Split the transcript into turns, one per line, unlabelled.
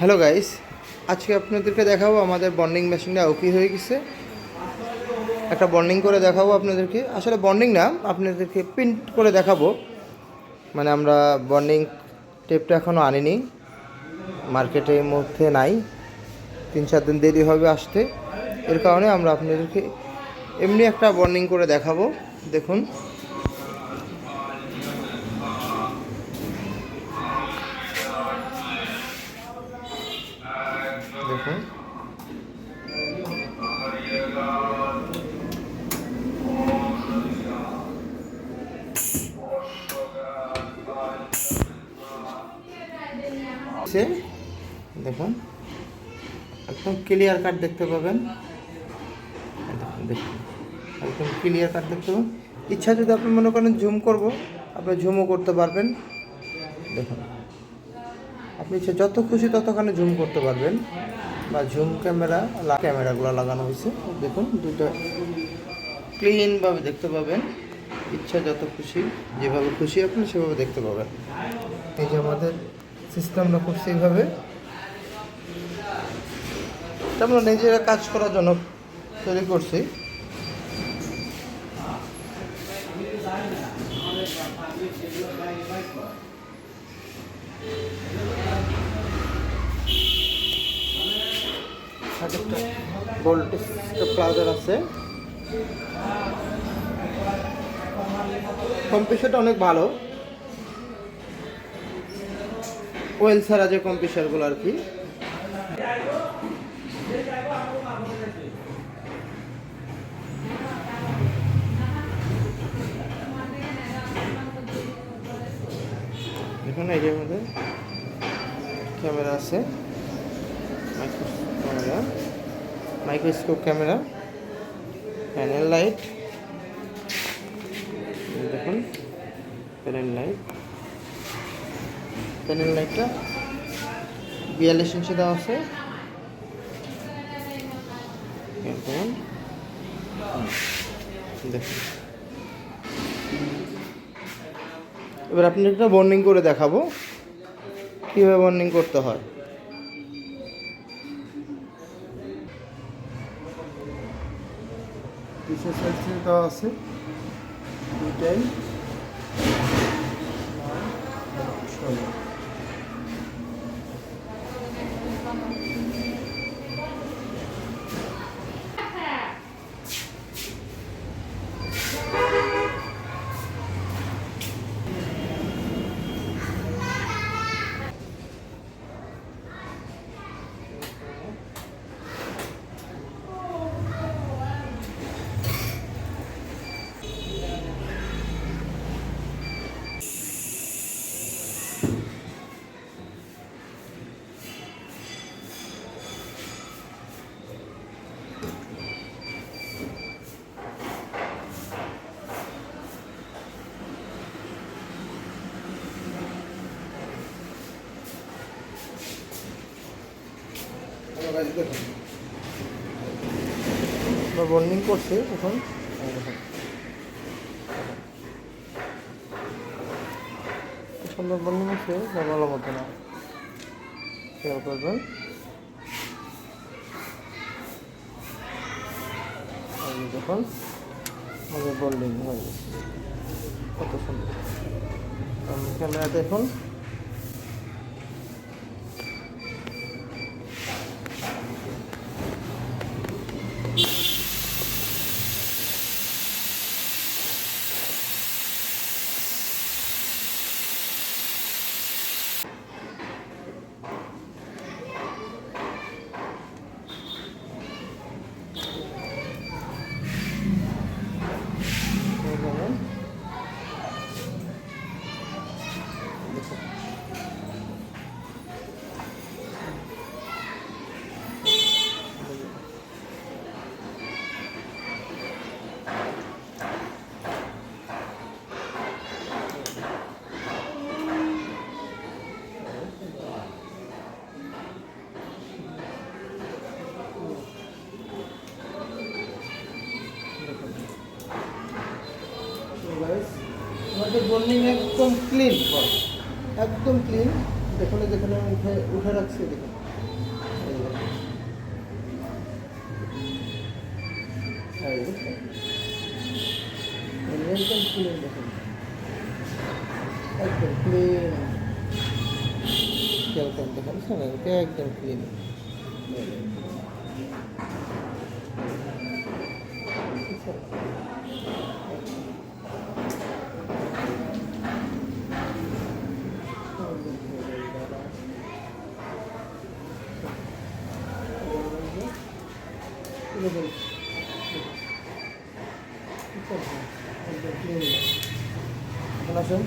Hello guys, আজকে আপনাদেরকে দেখাবো আমাদের বন্ডিং মেশিনটা ওকে হয়ে গেছে। একটা বন্ডিং করে দেখাবো আপনাদেরকে, আসলে বন্ডিং না, আপনাদেরকে প্রিন্ট করে দেখাবো। মানে আমরা বন্ডিং টেপটা এখনও আনিনি, মার্কেটের মধ্যে নাই, 3-4 দিন দেরি হবে আসতে। এর কারণে আমরা আপনাদেরকে এমনি একটা বন্ডিং করে দেখাবো। দেখুন, দেখুন দেখুন একদম ক্লিয়ার কাট দেখতে পাবেন। দেখুন একদম ক্লিয়ার কাট দেখতে পাবেন। ইচ্ছা যদি আপনি মনে করেন জুম করব, আপনি জুমও করতে পারবেন। দেখুন আপনি ইচ্ছা যত খুশি ততখানে জুম করতে পারবেন, বা জুম ক্যামেরাগুলো লাগানো হয়েছে। দেখুন দুটো ক্লিনভাবে দেখতে পাবেন। ইচ্ছা যত খুশি, যেভাবে খুশি আপনি সেভাবে দেখতে পাবেন। এই যে আমাদের সিস্টেমটা করছে এইভাবে, আমরা নিজেরা কাজ করার জন্য তৈরি করছি। ভোল্টেজ প্লাজার আছে, কম্প্রেসারটা অনেক ভালো, ওয়েল ছাড়া যে কম্প্রেসারগুলো আর কি। দেখুন এই যে আমাদের ক্যামেরা আছে, মাইক্রোস্কোপ ক্যামেরা, প্যানেল লাইট। দেখুন প্যানেল লাইটটা 42 ইঞ্চি দেওয়া আছে। দেখুন এবার আপনাদেরকে বন্ডিং করে দেখাবো কীভাবে বন্ডিং করতে হয়। পিছের সাইড দেওয়া আছে দুইটাই, বন্ডিং করছে এখন। সুন্দর বন্ডিং হচ্ছে, ভালো মতো না খেয়াল করবেন। দেখুন আমাদের বন্ডিং হয়ে গেছে, কত সুন্দর। ক্যামেরা দেখুন, আমাদের বন্ডিং একদম ক্লিন, একদম ক্লিন। যেখানে যেখানে উঠে রাখছি দেখুন। একদম ক্লিন দেখুন, একদম ক্লিন। খেয়াল করেন দেখেন, এটা একদম ক্লিন। এখন আসুন